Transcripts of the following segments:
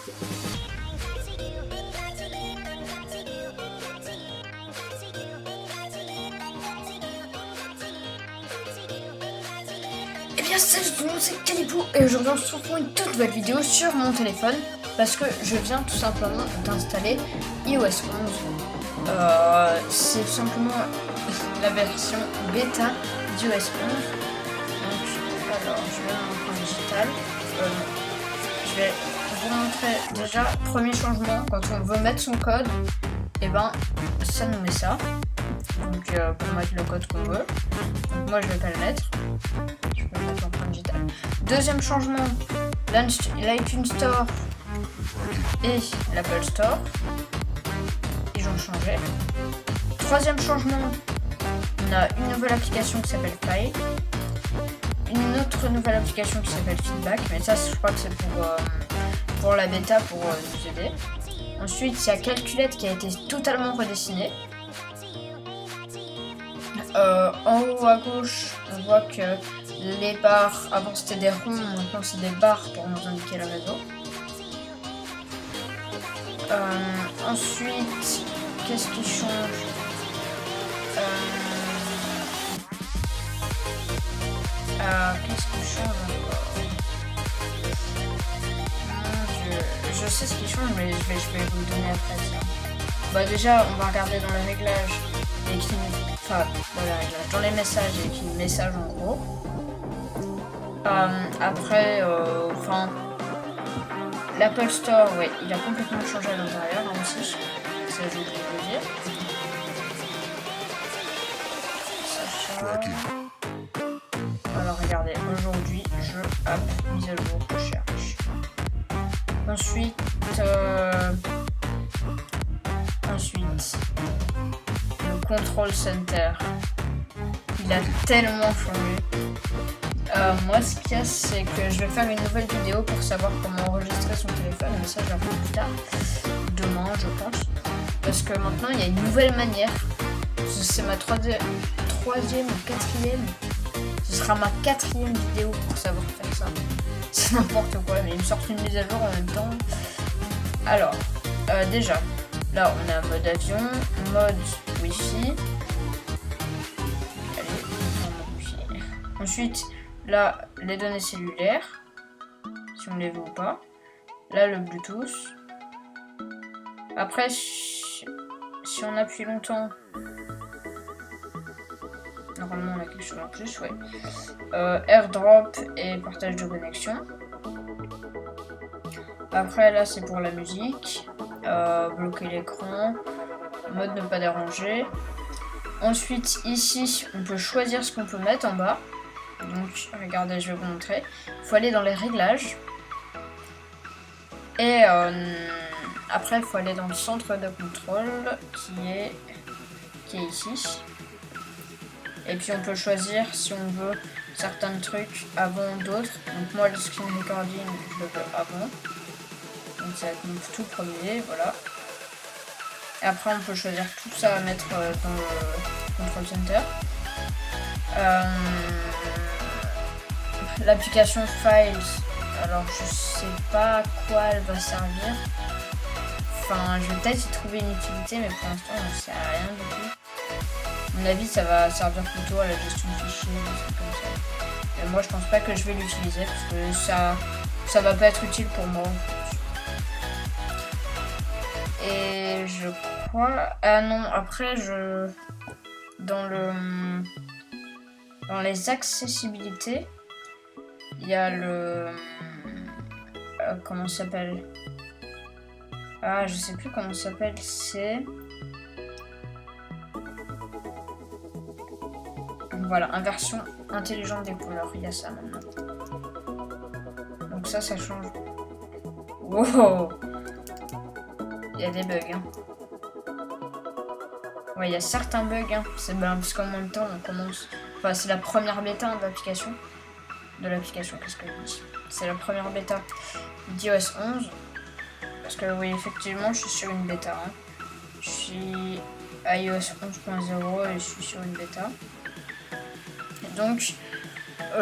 Et bien salut tout le monde, c'est Calibou et aujourd'hui on se retrouve pour une toute nouvelle vidéo sur mon téléphone parce que je viens tout simplement d'installer iOS 11. C'est tout simplement la version bêta d'iOS 11. Donc alors je vais dans l'écran digital. Je vais vous montrer déjà premier changement quand on veut mettre son code, et ben ça nous met ça. Donc pour mettre le code qu'on veut. Donc moi je vais pas le mettre. Je peux le mettre en empreinte digitale. Deuxième changement, l'iTunes Store et l'Apple Store. Ils ont changé. Troisième changement, on a une nouvelle application qui s'appelle File. Une autre nouvelle application qui s'appelle Feedback. Mais ça je crois que c'est pour la bêta, pour nous aider. Ensuite il y a Calculette qui a été totalement redessiné. En haut à gauche, on voit que les barres, avant c'était des ronds, maintenant c'est des barres pour nous indiquer le réseau. Ensuite, qu'est-ce qui change? Qu'est-ce qui change encore? Je sais ce qui change, mais je vais vous le donner après ça. Bah déjà, on va regarder dans les réglages. Dans les messages, il y a écrit message en gros. Après, l'Apple Store, ouais, il a complètement changé à l'intérieur, hein, aussi. Ça, j'ai oublié de le dire. Alors, regardez, aujourd'hui, mise à jour, recherche. Ensuite, le Control Center, il a tellement changé. Moi, ce qu'il y a, c'est que je vais faire une nouvelle vidéo pour savoir comment enregistrer son téléphone, mais ça, je la ferai plus tard, demain, je pense. Parce que maintenant, il y a une nouvelle manière. C'est ma troisième ou quatrième. Ce sera ma quatrième vidéo pour savoir faire ça. C'est n'importe quoi, mais ils me sortent une mise à jour en même temps. Alors, déjà, là, on a mode avion, mode Wi-Fi. Allez, mode Wi-Fi. Ensuite, là, les données cellulaires, si on les veut ou pas. Là, le Bluetooth. Après, si on appuie longtemps, normalement on a quelque chose en plus, ouais. AirDrop et partage de connexion. Après, là, c'est pour la musique. Bloquer l'écran. Mode ne pas déranger. Ensuite, ici, on peut choisir ce qu'on peut mettre en bas. Donc, regardez, je vais vous montrer. Il faut aller dans les réglages. Et après, il faut aller dans le centre de contrôle qui est ici. Et puis, on peut choisir si on veut certains trucs avant d'autres. Donc, moi, le screen recording, je le veux avant. Donc, ça va être mon tout premier, voilà. Et après, on peut choisir tout ça à mettre dans le Control Center. L'application Files, alors je sais pas à quoi elle va servir. Enfin, je vais peut-être y trouver une utilité, mais pour l'instant, on ne sait à rien du tout. À mon avis, ça va servir plutôt à la gestion de fichiers, des trucs comme ça. Et moi, je pense pas que je vais l'utiliser parce que ça va pas être utile pour moi. Et je crois... Ah non, après, dans les accessibilités, il y a le... comment ça s'appelle? Ah, je sais plus comment ça s'appelle, c'est... Voilà, inversion intelligente des couleurs, il y a ça maintenant. Donc ça change. Wow! Il y a des bugs, hein. Ouais, il y a certains bugs, hein. C'est parce qu'en même temps, on commence... Enfin, c'est la première bêta d'iOS 11. Qu'est-ce que je dis? C'est la première bêta d'iOS 11. Parce que oui, effectivement, je suis sur une bêta. Hein. Je suis à iOS 11.0 et je suis sur une bêta. Et donc,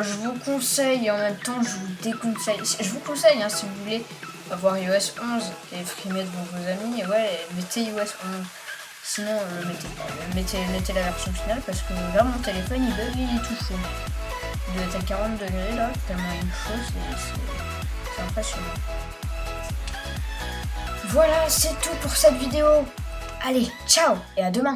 je vous conseille et en même temps, je vous déconseille. Je vous conseille, hein, si vous voulez avoir iOS 11 et frimer devant vos amis, et ouais, mettez iOS 11. Sinon, mettez la version finale parce que là, mon téléphone il bug, il est tout chaud. Il doit être à 40 degrés là, tellement il est chaud, c'est impressionnant. Voilà, c'est tout pour cette vidéo. Allez, ciao et à demain.